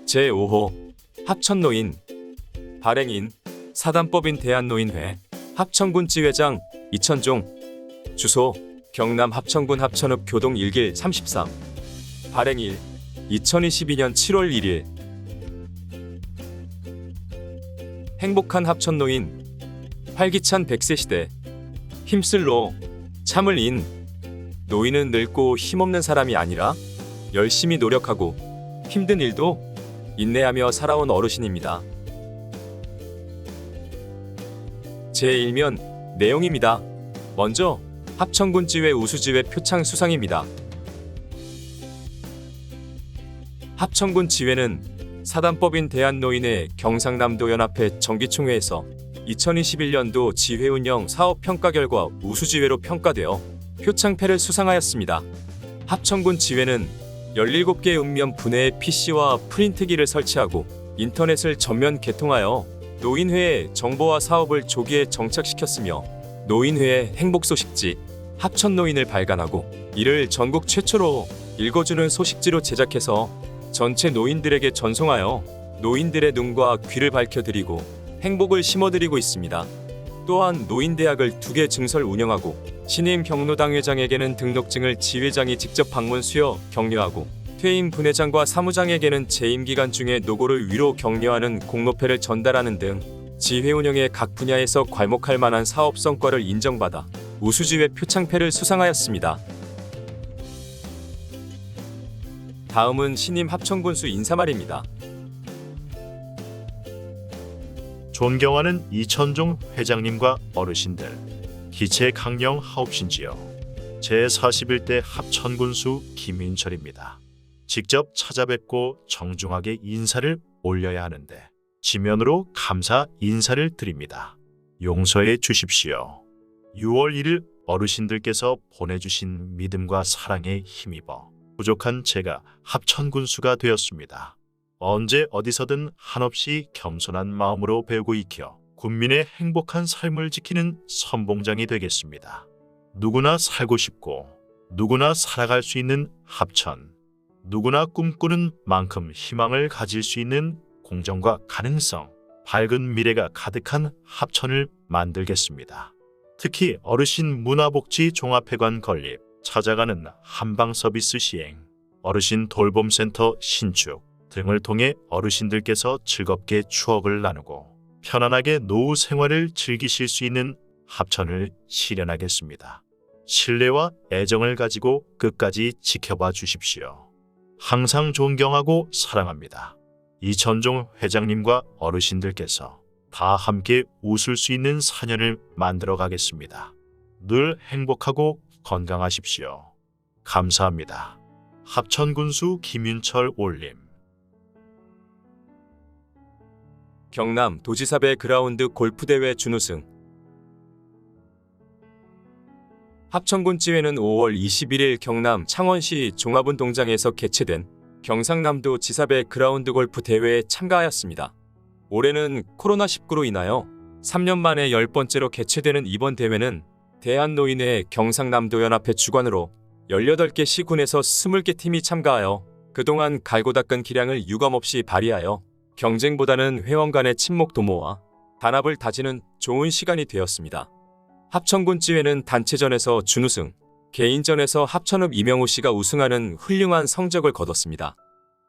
제5호 합천노인 발행인 사단법인 대한노인회 합천군 지회장 이천종 주소 경남 합천군 합천읍 교동 1길 33 발행일 2022년 7월 1일 행복한 합천노인 활기찬 100세 시대 힘쓸로 참을 인 노인은 늙고 힘없는 사람이 아니라 열심히 노력하고 힘든 일도 인내하며 살아온 어르신입니다. 제1면 내용입니다. 먼저 합천군 지회 우수지회 표창 수상입니다. 합천군 지회는 사단법인 대한노인회 경상남도 연합회 정기총회에서 2021년도 지회 운영 사업 평가 결과 우수지회로 평가되어 표창패를 수상하였습니다. 합천군 지회는 17개 읍면 분해의 PC와 프린트기를 설치하고 인터넷을 전면 개통하여 노인회의 정보화 사업을 조기에 정착시켰으며 노인회의 행복소식지 합천노인을 발간하고 이를 전국 최초로 읽어주는 소식지로 제작해서 전체 노인들에게 전송하여 노인들의 눈과 귀를 밝혀드리고 행복을 심어드리고 있습니다. 또한 노인대학을 2개 증설 운영하고 신임 경로당 회장에게는 등록증을 지회장이 직접 방문 수여 격려하고 퇴임 분회장과 사무장에게는 재임 기간 중에 노고를 위로 격려하는 공로패를 전달하는 등 지회 운영의 각 분야에서 괄목할 만한 사업 성과를 인정받아 우수지회 표창패를 수상하였습니다. 다음은 신임 합천군수 인사말입니다. 존경하는 이천종 회장님과 어르신들, 기체 강령하옵신지요. 제41대 합천군수 김인철입니다. 직접 찾아뵙고 정중하게 인사를 올려야 하는데 지면으로 감사 인사를 드립니다. 용서해 주십시오. 6월 1일 어르신들께서 보내주신 믿음과 사랑에 힘입어 부족한 제가 합천군수가 되었습니다. 언제 어디서든 한없이 겸손한 마음으로 배우고 익혀 군민의 행복한 삶을 지키는 선봉장이 되겠습니다. 누구나 살고 싶고 누구나 살아갈 수 있는 합천, 누구나 꿈꾸는 만큼 희망을 가질 수 있는 공정과 가능성, 밝은 미래가 가득한 합천을 만들겠습니다. 특히 어르신 문화복지 종합회관 건립, 찾아가는 한방 서비스 시행, 어르신 돌봄센터 신축 등을 통해 어르신들께서 즐겁게 추억을 나누고 편안하게 노후 생활을 즐기실 수 있는 합천을 실현하겠습니다. 신뢰와 애정을 가지고 끝까지 지켜봐 주십시오. 항상 존경하고 사랑합니다. 이천종 회장님과 어르신들께서 다 함께 웃을 수 있는 4년을 만들어 가겠습니다. 늘 행복하고 건강하십시오. 감사합니다. 합천군수 김윤철 올림. 경남 도지사배 그라운드 골프대회 준우승. 합천군 지회는 5월 21일 경남 창원시 종합운동장에서 개최된 경상남도 지사배 그라운드 골프 대회에 참가하였습니다. 올해는 코로나19로 인하여 3년 만에 10번째로 개최되는 이번 대회는 대한노인회 경상남도 연합회 주관으로 18개 시군에서 20개 팀이 참가하여 그동안 갈고 닦은 기량을 유감없이 발휘하여 경쟁보다는 회원 간의 친목 도모와 단합을 다지는 좋은 시간이 되었습니다. 합천군 지회는 단체전에서 준우승, 개인전에서 합천읍 이명우 씨가 우승하는 훌륭한 성적을 거뒀습니다.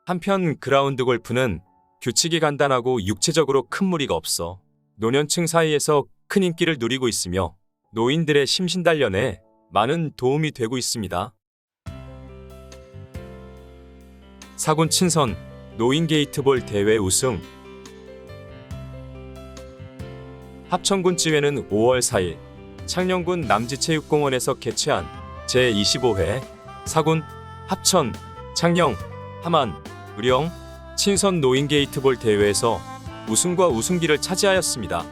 한편 그라운드 골프는 규칙이 간단하고 육체적으로 큰 무리가 없어 노년층 사이에서 큰 인기를 누리고 있으며 노인들의 심신단련에 많은 도움이 되고 있습니다. 사군 친선 노인 게이트볼 대회 우승. 합천군 지회는 5월 4일 창녕군 남지체육공원에서 개최한 제25회 사군, 합천, 창녕, 함안, 의령, 친선 노인 게이트볼 대회에서 우승과 우승기를 차지하였습니다.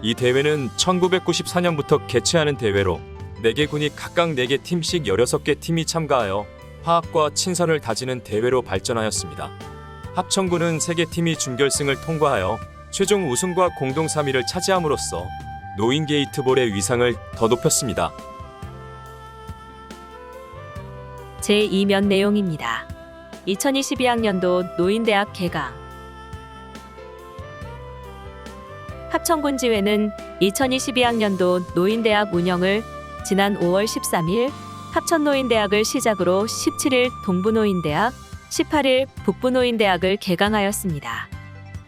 이 대회는 1994년부터 개최하는 대회로 4개 군이 각각 4개 팀씩 16개 팀이 참가하여 화합과 친선을 다지는 대회로 발전하였습니다. 합천군은 3개 팀이 준결승을 통과하여 최종 우승과 공동 3위를 차지함으로써 노인 게이트볼의 위상을 더 높였습니다. 제2면 내용입니다. 2022학년도 노인대학 개강. 합천군 지회는 2022학년도 노인대학 운영을 지난 5월 13일 합천노인대학을 시작으로 17일 동부노인대학, 18일 북부노인대학을 개강하였습니다.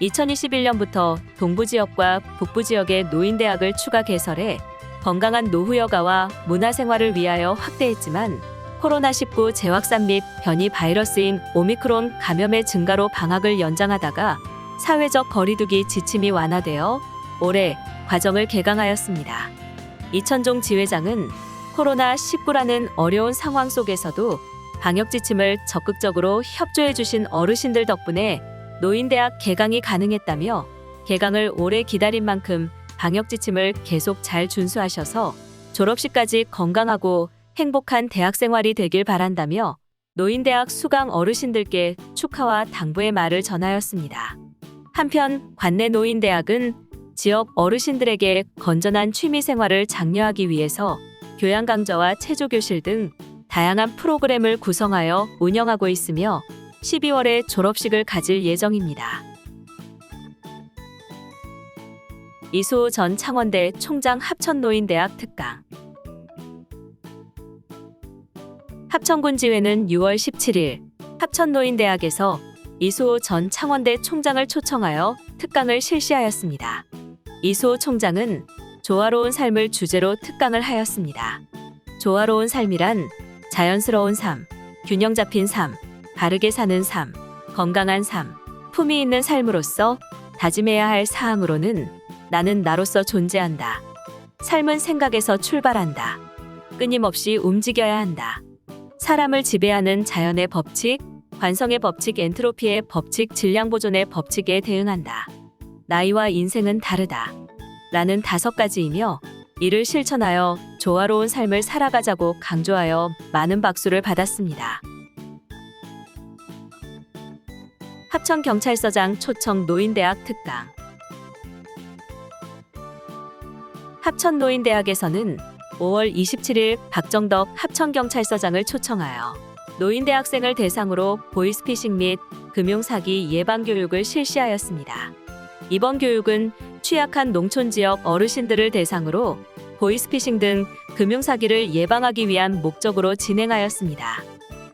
2021년부터 동부지역과 북부지역의 노인대학을 추가 개설해 건강한 노후 여가와 문화생활을 위하여 확대했지만 코로나19 재확산 및 변이 바이러스인 오미크론 감염의 증가로 방학을 연장하다가 사회적 거리두기 지침이 완화되어 올해 과정을 개강하였습니다. 이천종 지회장은 코로나19라는 어려운 상황 속에서도 방역 지침을 적극적으로 협조해 주신 어르신들 덕분에 노인대학 개강이 가능했다며 개강을 오래 기다린 만큼 방역 지침을 계속 잘 준수하셔서 졸업식까지 건강하고 행복한 대학 생활이 되길 바란다며 노인대학 수강 어르신들께 축하와 당부의 말을 전하였습니다. 한편 관내 노인대학은 지역 어르신들에게 건전한 취미 생활을 장려하기 위해서 교양 강좌와 체조 교실 등 다양한 프로그램을 구성하여 운영하고 있으며 12월에 졸업식을 가질 예정입니다. 이수호 전 창원대 총장 합천노인대학 특강. 합천군 지회는 6월 17일 합천노인대학에서 이수호 전 창원대 총장을 초청하여 특강을 실시하였습니다. 이수호 총장은 조화로운 삶을 주제로 특강을 하였습니다. 조화로운 삶이란 자연스러운 삶, 균형 잡힌 삶, 바르게 사는 삶, 건강한 삶, 품위 있는 삶으로서 다짐해야 할 사항으로는 나는 나로서 존재한다. 삶은 생각에서 출발한다. 끊임없이 움직여야 한다. 사람을 지배하는 자연의 법칙, 관성의 법칙, 엔트로피의 법칙, 질량 보존의 법칙에 대응한다. 나이와 인생은 다르다. 라는 5가지이며 이를 실천하여 조화로운 삶을 살아가자고 강조하여 많은 박수를 받았습니다. 합천경찰서장 초청 노인대학 특강. 합천노인대학에서는 5월 27일 박정덕 합천경찰서장을 초청하여 노인대학생을 대상으로 보이스피싱 및 금융사기 예방교육을 실시하였습니다. 이번 교육은 취약한 농촌지역 어르신들을 대상으로 보이스피싱 등 금융사기를 예방하기 위한 목적으로 진행하였습니다.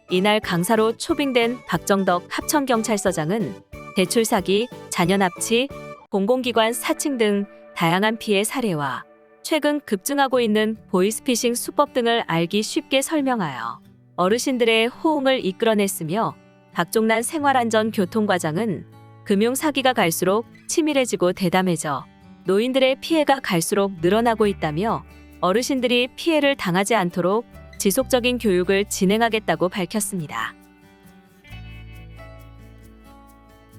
이날 강사로 초빙된 박정덕 합천경찰서장은 대출사기, 자녀납치, 공공기관 사칭 등 다양한 피해 사례와 최근 급증하고 있는 보이스피싱 수법 등을 알기 쉽게 설명하여 어르신들의 호응을 이끌어냈으며 박종란 생활안전 교통과장은 금융사기가 갈수록 치밀해지고 대담해져 노인들의 피해가 갈수록 늘어나고 있다며 어르신들이 피해를 당하지 않도록 지속적인 교육을 진행하겠다고 밝혔습니다.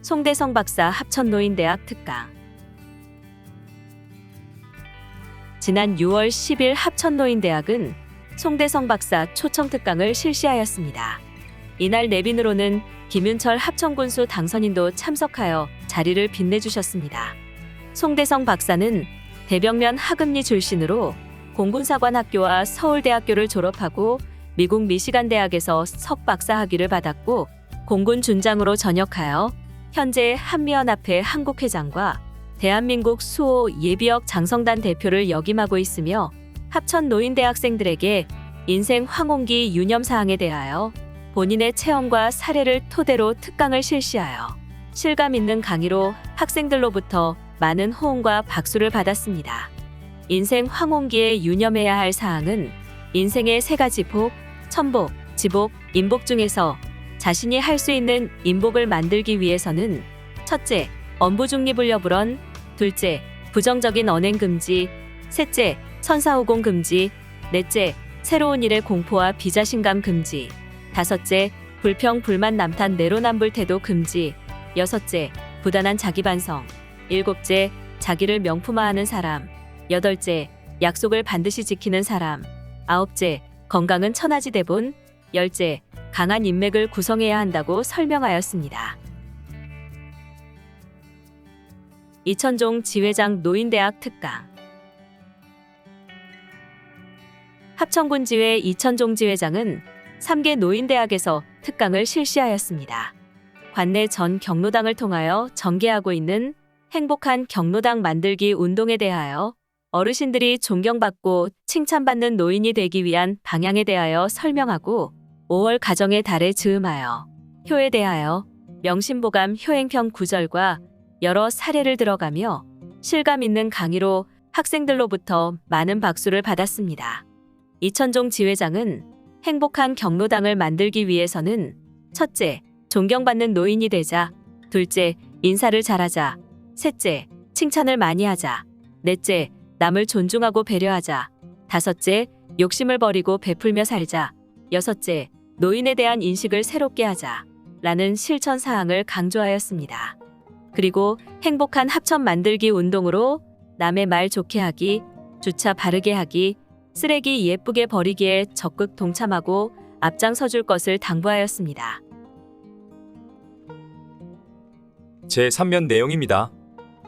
송대성 박사 합천노인대학 특강. 지난 6월 10일 합천노인대학은 송대성 박사 초청 특강을 실시하였습니다. 이날 내빈으로는 김윤철 합천군수 당선인도 참석하여 자리를 빛내주셨습니다. 송대성 박사는 대병면 하금리 출신으로 공군사관학교와 서울대학교를 졸업하고 미국 미시간 대학에서 석박사 학위를 받았고 공군 준장으로 전역하여 현재 한미연합회 한국회장과 대한민국 수호 예비역 장성단 대표를 역임하고 있으며 합천 노인대학생들에게 인생 황혼기 유념사항에 대하여 본인의 체험과 사례를 토대로 특강을 실시하여 실감 있는 강의로 학생들로부터 많은 호응과 박수를 받았습니다. 인생 황혼기에 유념해야 할 사항은 인생의 3가지 복, 천복, 지복, 인복 중에서 자신이 할 수 있는 인복을 만들기 위해서는 첫째, 엄부중리불려불언, 둘째, 부정적인 언행 금지, 셋째, 선사후공 금지, 넷째, 새로운 일의 공포와 비자신감 금지, 다섯째, 불평, 불만, 남탓, 내로남불 태도 금지, 여섯째, 부단한 자기반성, 일곱째, 자기를 명품화하는 사람, 여덟째, 약속을 반드시 지키는 사람, 아홉째, 건강은 천하지 대본, 열째, 강한 인맥을 구성해야 한다고 설명하였습니다. 이천종 지회장 노인대학 특강. 합천군 지회 이천종 지회장은 3개 노인대학에서 특강을 실시하였습니다. 관내 전 경로당을 통하여 전개하고 있는 행복한 경로당 만들기 운동에 대하여 어르신들이 존경받고 칭찬받는 노인이 되기 위한 방향에 대하여 설명하고 5월 가정의 달에 즈음하여 효에 대하여 명심보감 효행편 구절과 여러 사례를 들어가며 실감 있는 강의로 학생들로부터 많은 박수를 받았습니다. 이천종 지회장은 행복한 경로당을 만들기 위해서는 첫째, 존경받는 노인이 되자, 둘째, 인사를 잘하자, 셋째, 칭찬을 많이 하자, 넷째, 남을 존중하고 배려하자, 다섯째, 욕심을 버리고 베풀며 살자, 여섯째, 노인에 대한 인식을 새롭게 하자 라는 실천 사항을 강조하였습니다. 그리고 행복한 합천 만들기 운동으로 남의 말 좋게 하기, 주차 바르게 하기, 쓰레기 예쁘게 버리기에 적극 동참하고 앞장서줄 것을 당부하였습니다. 제3면 내용입니다.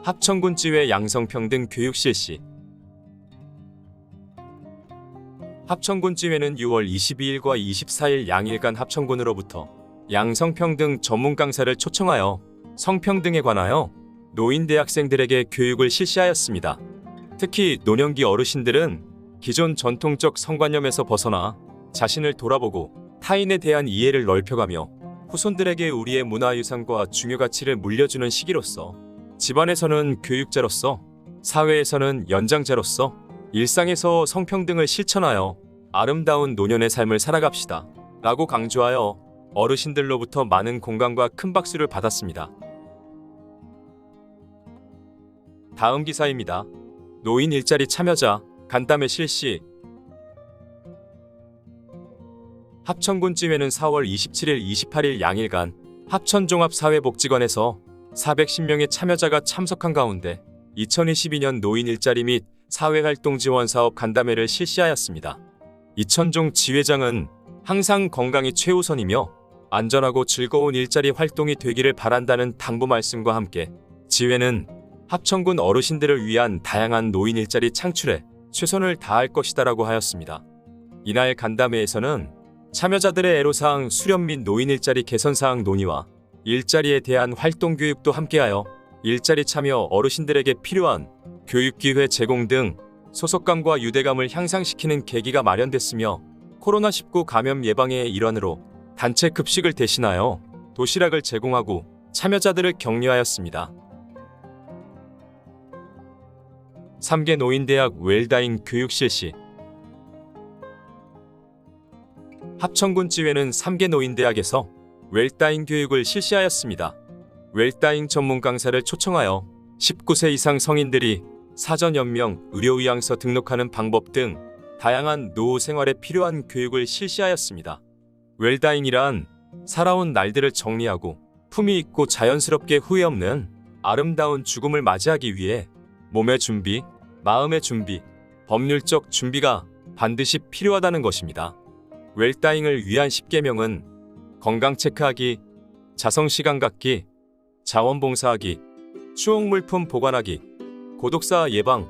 합천군 지회 양성평등 교육 실시. 합천군 지회는 6월 22일과 24일 양일간 합천군으로부터 양성평등 전문 강사를 초청하여 성평등에 관하여 노인 대학생들에게 교육을 실시하였습니다. 특히 노년기 어르신들은 기존 전통적 성관념에서 벗어나 자신을 돌아보고 타인에 대한 이해를 넓혀가며 후손들에게 우리의 문화유산과 중요 가치를 물려주는 시기로서 집안에서는 교육자로서, 사회에서는 연장자로서 일상에서 성평등을 실천하여 아름다운 노년의 삶을 살아갑시다 라고 강조하여 어르신들로부터 많은 공감과 큰 박수를 받았습니다. 다음 기사입니다. 노인 일자리 참여자 간담회 실시. 합천군 지회는 4월 27일, 28일 양일간 합천종합사회복지관에서 410명의 참여자가 참석한 가운데 2022년 노인 일자리 및 사회활동 지원 사업 간담회를 실시하였습니다. 이천종 지회장은 항상 건강이 최우선이며 안전하고 즐거운 일자리 활동이 되기를 바란다는 당부 말씀과 함께 지회는 합천군 어르신들을 위한 다양한 노인 일자리 창출에 최선을 다할 것이다라고 하였습니다. 이날 간담회에서는 참여자들의 애로사항 수렴 및 노인 일자리 개선사항 논의와 일자리에 대한 활동 교육도 함께하여 일자리 참여 어르신들에게 필요한 교육기회 제공 등 소속감과 유대감을 향상시키는 계기가 마련됐으며 코로나19 감염 예방의 일환으로 단체 급식을 대신하여 도시락을 제공하고 참여자들을 격려하였습니다. 3개 노인대학 웰다잉 교육 실시. 합천군 지회는 3개 노인대학에서 웰다잉 교육을 실시하였습니다. 웰다잉 전문 강사를 초청하여 19세 이상 성인들이 사전 연명, 의료의향서 등록하는 방법 등 다양한 노후 생활에 필요한 교육을 실시하였습니다. 웰다잉이란 살아온 날들을 정리하고 품위 있고 자연스럽게 후회 없는 아름다운 죽음을 맞이하기 위해 몸의 준비, 마음의 준비, 법률적 준비가 반드시 필요하다는 것입니다. 웰다잉을 위한 10계명은 건강 체크하기, 자성시간 갖기, 자원봉사하기, 추억물품 보관하기, 고독사 예방,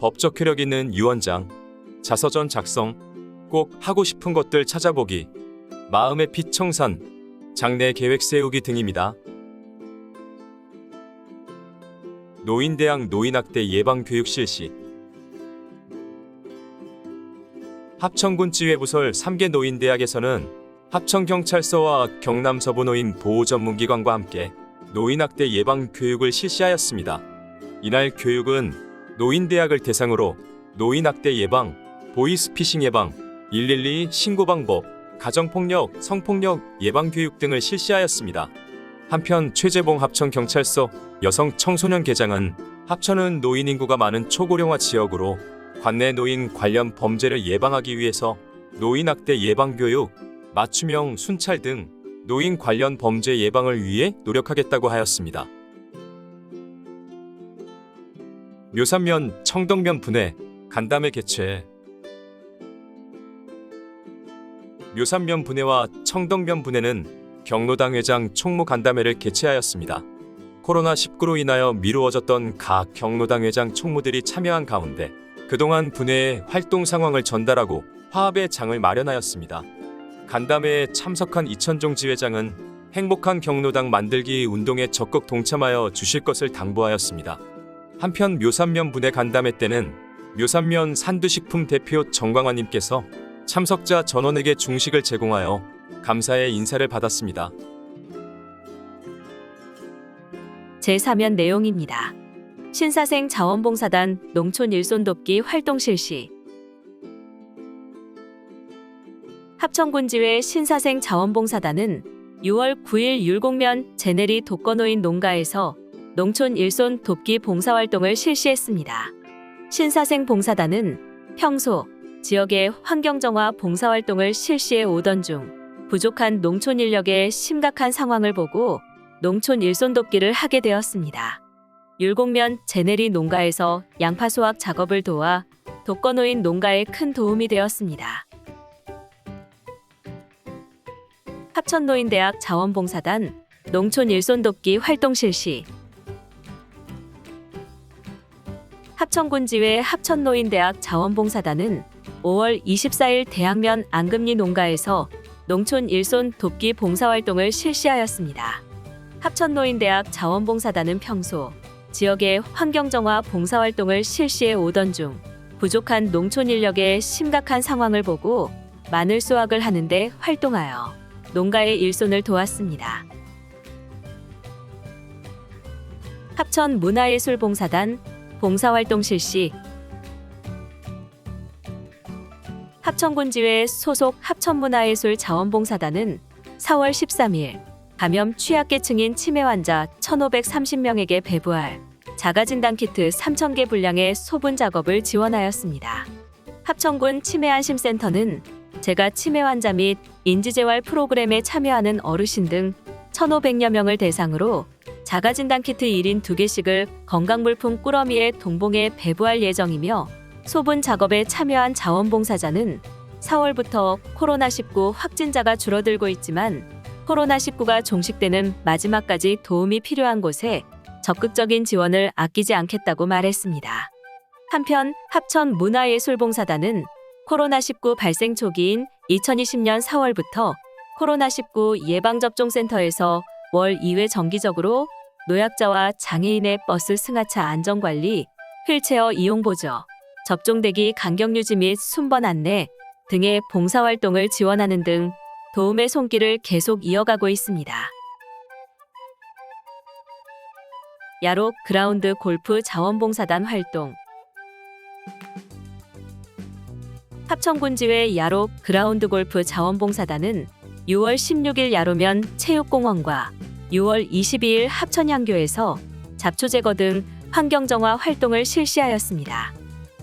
법적 효력 있는 유언장, 자서전 작성, 꼭 하고 싶은 것들 찾아보기, 마음의 빛 청산, 장래 계획 세우기 등입니다. 노인대학 노인학대 예방교육 실시. 합천군 지회부설 3개 노인대학에서는 합천경찰서와 경남서부노인 보호전문기관과 함께 노인학대 예방교육을 실시하였습니다. 이날 교육은 노인대학을 대상으로 노인학대 예방, 보이스피싱 예방, 112 신고 방법, 가정폭력, 성폭력 예방교육 등을 실시하였습니다. 한편 최재봉 합천경찰서 여성 청소년 계장은 합천은 노인 인구가 많은 초고령화 지역으로 관내 노인 관련 범죄를 예방하기 위해서 노인학대 예방교육, 맞춤형 순찰 등 노인 관련 범죄 예방을 위해 노력하겠다고 하였습니다. 묘산면, 청덕면 분회, 간담회 개최. 묘산면 분회와 청덕면 분회는 경로당 회장 총무 간담회를 개최하였습니다. 코로나19로 인하여 미루어졌던 각 경로당 회장 총무들이 참여한 가운데 그동안 분회의 활동 상황을 전달하고 화합의 장을 마련하였습니다. 간담회에 참석한 이천종 지회장은 행복한 경로당 만들기 운동에 적극 동참하여 주실 것을 당부하였습니다. 한편 묘산면 분회 간담회 때는 묘산면 산두식품 대표 정광환님께서 참석자 전원에게 중식을 제공하여 감사의 인사를 받았습니다. 제3연 내용입니다. 신사생 자원봉사단 농촌 일손 돕기 활동 실시. 합천군지회 신사생 자원봉사단은 6월 9일 율곡면 제네리 독거노인 농가에서 농촌 일손 돕기 봉사활동을 실시했습니다. 신사생 봉사단은 평소 지역의 환경정화 봉사활동을 실시해 오던 중 부족한 농촌 인력의 심각한 상황을 보고 농촌 일손 돕기를 하게 되었습니다. 율곡면 제네리 농가에서 양파 수확 작업을 도와 독거노인 농가에 큰 도움이 되었습니다. 합천노인대학 자원봉사단 농촌 일손 돕기 활동 실시. 합천군지회 합천노인대학 자원봉사단은 5월 24일 대학면 앙금리 농가에서 농촌 일손 돕기 봉사활동을 실시하였습니다. 합천노인대학 자원봉사단은 평소 지역의 환경정화 봉사활동을 실시해 오던 중 부족한 농촌 인력의 심각한 상황을 보고 마늘 수확을 하는데 활동하여 농가의 일손을 도왔습니다. 합천문화예술봉사단 봉사활동 실시. 합천군지회 소속 합천문화예술 자원봉사단은 4월 13일 감염 취약계층인 치매 환자 1,530명에게 배부할 자가진단 키트 3,000개 분량의 소분 작업을 지원하였습니다. 합천군 치매안심센터는 재가 치매 환자 및 인지재활 프로그램에 참여하는 어르신 등 1,500여 명을 대상으로 자가진단 키트 1인 2개씩을 건강물품 꾸러미에 동봉해 배부할 예정이며 소분 작업에 참여한 자원봉사자는 4월부터 코로나19 확진자가 줄어들고 있지만 코로나19가 종식되는 마지막까지 도움이 필요한 곳에 적극적인 지원을 아끼지 않겠다고 말했습니다. 한편 합천문화예술봉사단은 코로나19 발생 초기인 2020년 4월부터 코로나19 예방접종센터에서 월 2회 정기적으로 노약자와 장애인의 버스 승하차 안전관리, 휠체어 이용 보조, 접종대기 간격 유지 및 순번 안내 등의 봉사활동을 지원하는 등 도움의 손길을 계속 이어가고 있습니다. 야록 그라운드 골프 자원봉사단 활동. 합천군지회 야록 그라운드 골프 자원봉사단은 6월 16일 야로면 체육공원과 6월 22일 합천향교에서 잡초 제거 등 환경정화 활동을 실시하였습니다.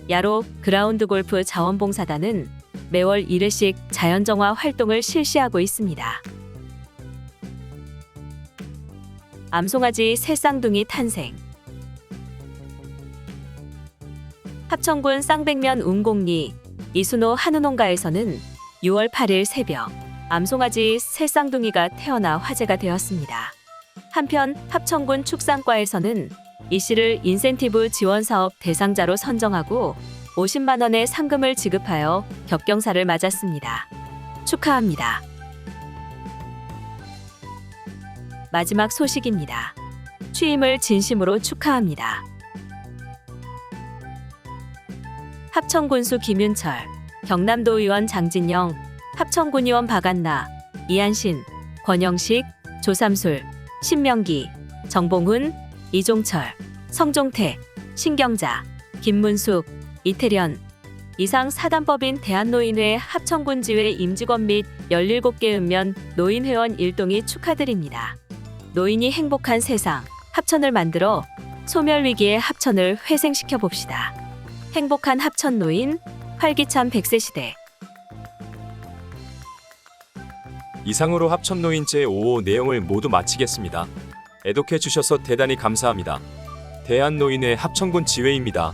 야로 그라운드 골프 자원봉사단은 매월 1회씩 자연정화 활동을 실시하고 있습니다. 암송아지 새쌍둥이 탄생. 합천군 쌍백면 운곡리 이순호 한우농가에서는 6월 8일 새벽 암송아지 새쌍둥이가 태어나 화제가 되었습니다. 한편 합천군 축산과에서는 이 씨를 인센티브 지원사업 대상자로 선정하고 50만 원의 상금을 지급하여 격경사를 맞았습니다. 축하합니다. 마지막 소식입니다. 취임을 진심으로 축하합니다. 합천군수 김윤철, 경남도 의원 장진영, 합천군의원 박안나, 이한신, 권영식, 조삼술, 신명기, 정봉훈, 이종철, 성종태, 신경자, 김문숙, 이태련 이상 사단법인 대한노인회 합천군지회 임직원 및 17개 읍면 노인회원 일동이 축하드립니다. 노인이 행복한 세상, 합천을 만들어 소멸위기의 합천을 회생시켜 봅시다. 행복한 합천노인, 활기찬 100세 시대. 이상으로 합천노인 제5호 내용을 모두 마치겠습니다. 애독해 주셔서 대단히 감사합니다. 대한노인회 합천군 지회입니다.